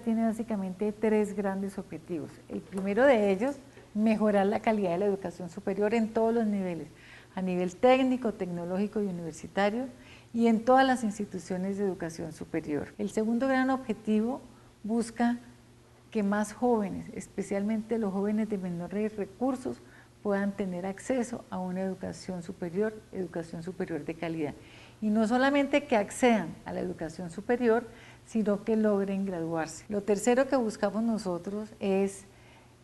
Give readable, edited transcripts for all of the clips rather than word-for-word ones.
tiene básicamente tres grandes objetivos. El primero de ellos, mejorar la calidad de la educación superior en todos los niveles, a nivel técnico, tecnológico y universitario, y en todas las instituciones de educación superior. El segundo gran objetivo busca que más jóvenes, especialmente los jóvenes de menores recursos, puedan tener acceso a una educación superior de calidad. Y no solamente que accedan a la educación superior, sino que logren graduarse. Lo tercero que buscamos nosotros es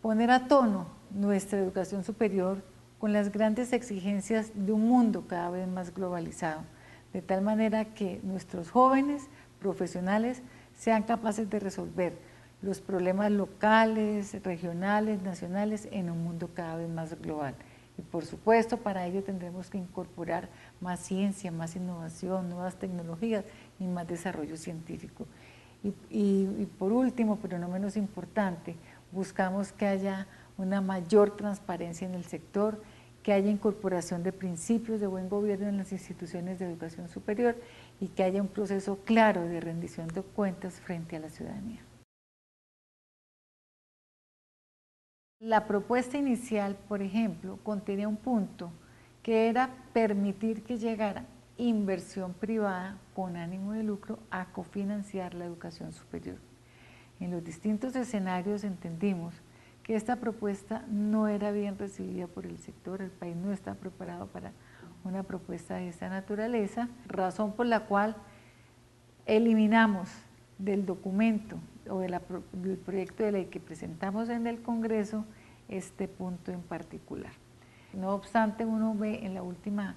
poner a tono nuestra educación superior con las grandes exigencias de un mundo cada vez más globalizado, de tal manera que nuestros jóvenes profesionales sean capaces de resolver los problemas locales, regionales, nacionales en un mundo cada vez más global. Y por supuesto, para ello tendremos que incorporar más ciencia, más innovación, nuevas tecnologías y más desarrollo científico. Y por último, pero no menos importante, buscamos que haya una mayor transparencia en el sector, que haya incorporación de principios de buen gobierno en las instituciones de educación superior y que haya un proceso claro de rendición de cuentas frente a la ciudadanía. La propuesta inicial, por ejemplo, contenía un punto que era permitir que llegara inversión privada con ánimo de lucro a cofinanciar la educación superior. En los distintos escenarios entendimos que esta propuesta no era bien recibida por el sector, el país no está preparado para una propuesta de esta naturaleza, razón por la cual eliminamos del documento o del proyecto de ley que presentamos en el Congreso este punto en particular. No obstante, uno ve en la última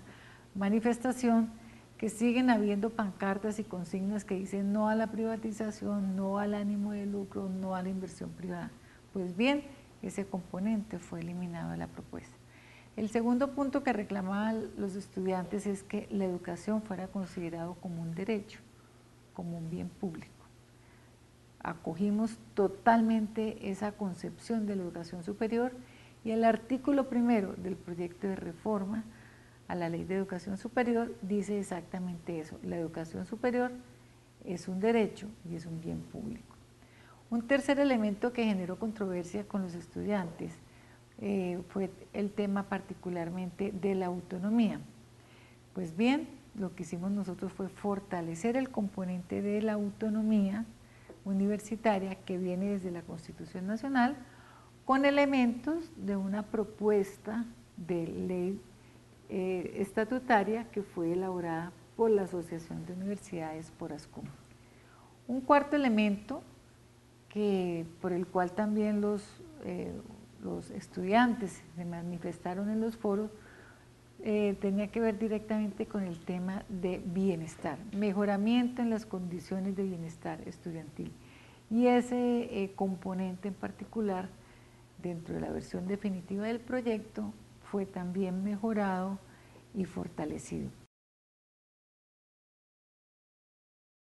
manifestación que siguen habiendo pancartas y consignas que dicen no a la privatización, no al ánimo de lucro, no a la inversión privada. Pues bien, ese componente fue eliminado de la propuesta. El segundo punto que reclamaban los estudiantes es que la educación fuera considerado como un derecho, como un bien público. Acogimos totalmente esa concepción de la educación superior y el artículo primero del proyecto de reforma a la Ley de Educación Superior dice exactamente eso: la educación superior es un derecho y es un bien público. Un tercer elemento que generó controversia con los estudiantes fue el tema particularmente de la autonomía. Pues bien, lo que hicimos nosotros fue fortalecer el componente de la autonomía universitaria que viene desde la Constitución Nacional con elementos de una propuesta de ley estatutaria que fue elaborada por la Asociación de Universidades, por ASCUM. Un cuarto elemento por el cual también los estudiantes se manifestaron en los foros tenía que ver directamente con el tema de bienestar, mejoramiento en las condiciones de bienestar estudiantil. Y ese componente en particular, dentro de la versión definitiva del proyecto, fue también mejorado y fortalecido.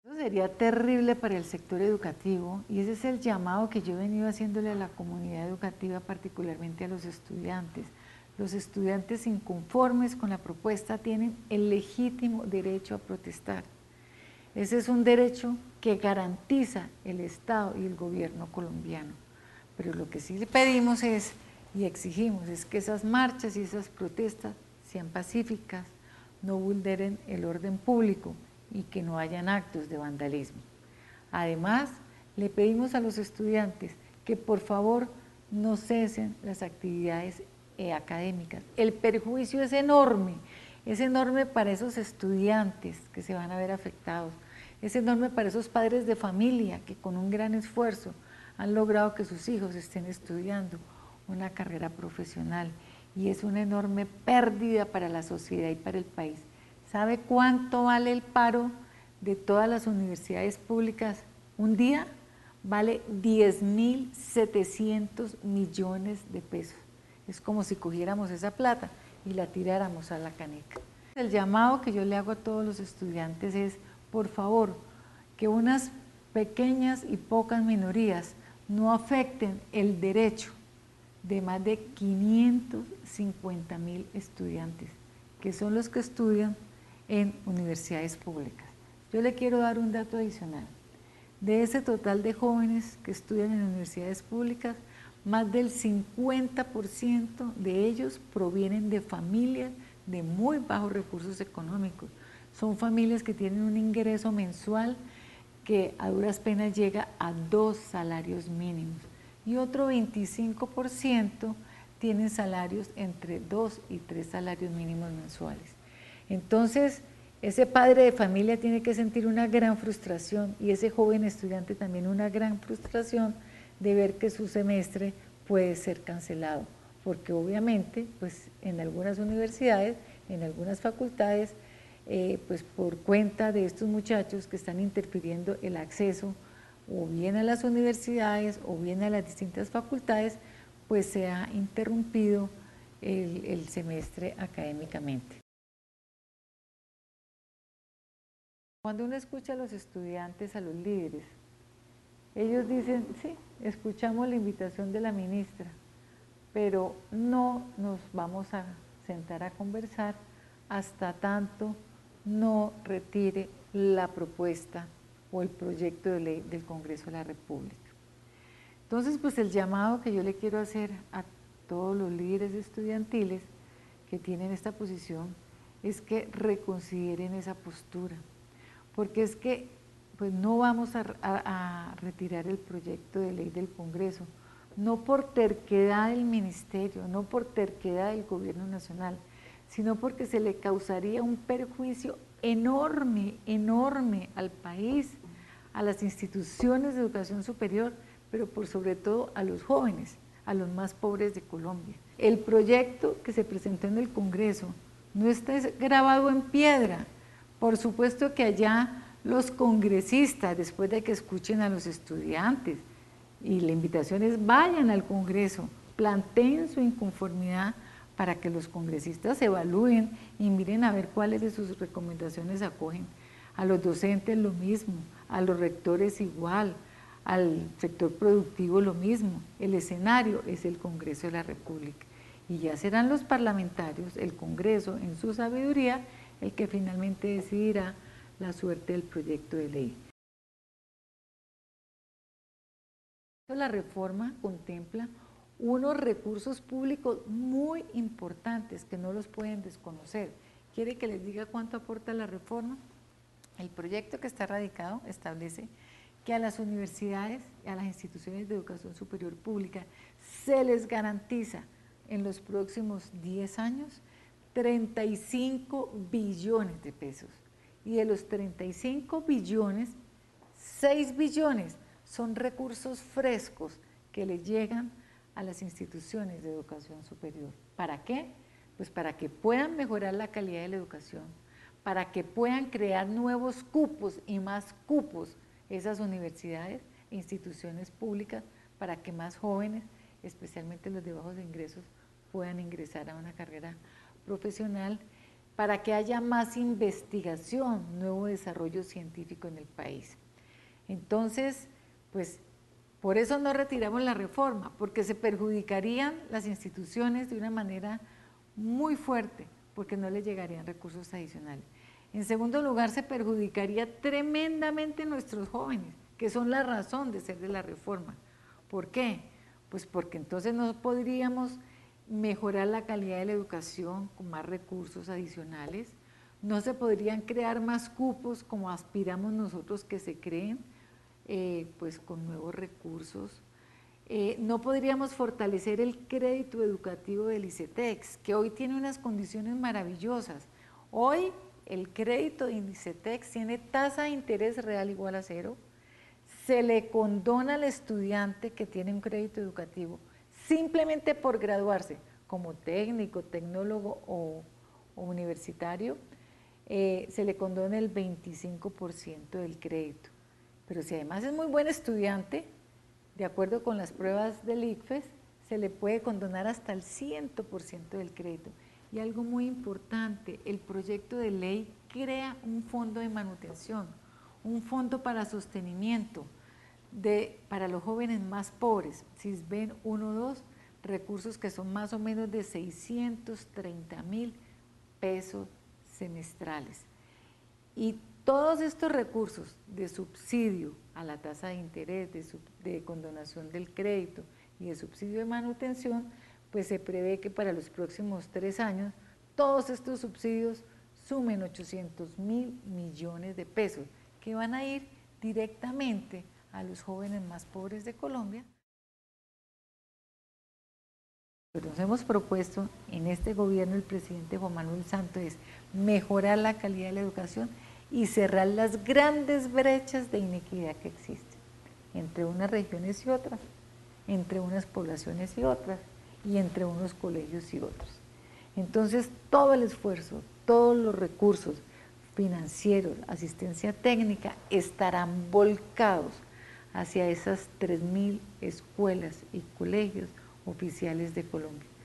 Eso sería terrible para el sector educativo y ese es el llamado que yo he venido haciéndole a la comunidad educativa, particularmente a los estudiantes. Los estudiantes inconformes con la propuesta tienen el legítimo derecho a protestar. Ese es un derecho que garantiza el Estado y el gobierno colombiano. Pero lo que sí le pedimos y exigimos es que esas marchas y esas protestas sean pacíficas, no vulneren el orden público y que no hayan actos de vandalismo. Además, le pedimos a los estudiantes que por favor no cesen las actividades académicas. El perjuicio es enorme para esos estudiantes que se van a ver afectados, es enorme para esos padres de familia que con un gran esfuerzo han logrado que sus hijos estén estudiando una carrera profesional y es una enorme pérdida para la sociedad y para el país. ¿Sabe cuánto vale el paro de todas las universidades públicas? Un día vale 10.700 millones de pesos. Es como si cogiéramos esa plata y la tiráramos a la caneca. El llamado que yo le hago a todos los estudiantes es, por favor, que unas pequeñas y pocas minorías no afecten el derecho de más de 550.000 estudiantes, que son los que estudian en universidades públicas. Yo le quiero dar un dato adicional. De ese total de jóvenes que estudian en universidades públicas, más del 50% de ellos provienen de familias de muy bajos recursos económicos. Son familias que tienen un ingreso mensual que a duras penas llega a 2 salarios mínimos. Y otro 25% tienen salarios entre 2 y 3 salarios mínimos mensuales. Entonces, ese padre de familia tiene que sentir una gran frustración y ese joven estudiante también una gran frustración de ver que su semestre puede ser cancelado, porque obviamente pues en algunas universidades, en algunas facultades, pues por cuenta de estos muchachos que están interfiriendo el acceso o bien a las universidades o bien a las distintas facultades, pues se ha interrumpido el semestre académicamente. Cuando uno escucha a los estudiantes, a los líderes, ellos dicen, sí, escuchamos la invitación de la ministra, pero no nos vamos a sentar a conversar hasta tanto no retire la propuesta o el proyecto de ley del Congreso de la República. Entonces, pues el llamado que yo le quiero hacer a todos los líderes estudiantiles que tienen esta posición es que reconsideren esa postura, porque es que pues no vamos a retirar el proyecto de ley del Congreso, no por terquedad del ministerio, no por terquedad del gobierno nacional, sino porque se le causaría un perjuicio enorme, enorme al país, a las instituciones de educación superior, pero por sobre todo a los jóvenes, a los más pobres de Colombia. El proyecto que se presentó en el Congreso no está grabado en piedra. Por supuesto que allá los congresistas, después de que escuchen a los estudiantes, y la invitación es vayan al Congreso, planteen su inconformidad para que los congresistas evalúen y miren a ver cuáles de sus recomendaciones acogen. A los docentes lo mismo, a los rectores igual, al sector productivo lo mismo. El escenario es el Congreso de la República y ya serán los parlamentarios, el Congreso en su sabiduría, el que finalmente decidirá la suerte del proyecto de ley. La reforma contempla unos recursos públicos muy importantes que no los pueden desconocer. ¿Quiere que les diga cuánto aporta la reforma? El proyecto que está radicado establece que a las universidades y a las instituciones de educación superior pública se les garantiza en los próximos 10 años 35 billones de pesos. Y de los 35 billones, 6 billones son recursos frescos que le llegan a las instituciones de educación superior. ¿Para qué? Pues para que puedan mejorar la calidad de la educación, para que puedan crear nuevos cupos y más cupos esas universidades e instituciones públicas, para que más jóvenes, especialmente los de bajos ingresos, puedan ingresar a una carrera profesional, para que haya más investigación, nuevo desarrollo científico en el país. Entonces, pues por eso no retiramos la reforma, porque se perjudicarían las instituciones de una manera muy fuerte, porque no les llegarían recursos adicionales. En segundo lugar, se perjudicaría tremendamente a nuestros jóvenes, que son la razón de ser de la reforma. ¿Por qué? Pues porque entonces no podríamos mejorar la calidad de la educación con más recursos adicionales, no se podrían crear más cupos como aspiramos nosotros que se creen, pues con nuevos recursos. No podríamos fortalecer el crédito educativo del ICETEX, que hoy tiene unas condiciones maravillosas. Hoy el crédito de ICETEX tiene tasa de interés real igual a 0, se le condona al estudiante que tiene un crédito educativo simplemente por graduarse como técnico, tecnólogo o universitario, se le condona el 25% del crédito. Pero si además es muy buen estudiante, de acuerdo con las pruebas del ICFES, se le puede condonar hasta el 100% del crédito. Y algo muy importante, el proyecto de ley crea un fondo de manutención, un fondo para sostenimiento para los jóvenes más pobres, SISBEN 1 o 2, recursos que son más o menos de 630.000 pesos semestrales. Y todos estos recursos de subsidio a la tasa de interés, de condonación del crédito y de subsidio de manutención, pues se prevé que para los próximos 3 años todos estos subsidios sumen 800.000 millones de pesos que van a ir directamente a los jóvenes más pobres de Colombia. Lo que nos hemos propuesto en este gobierno, el presidente Juan Manuel Santos, es mejorar la calidad de la educación y cerrar las grandes brechas de inequidad que existen entre unas regiones y otras, entre unas poblaciones y otras, y entre unos colegios y otros. Entonces, todo el esfuerzo, todos los recursos financieros, asistencia técnica, estarán volcados hacia esas 3.000 escuelas y colegios oficiales de Colombia.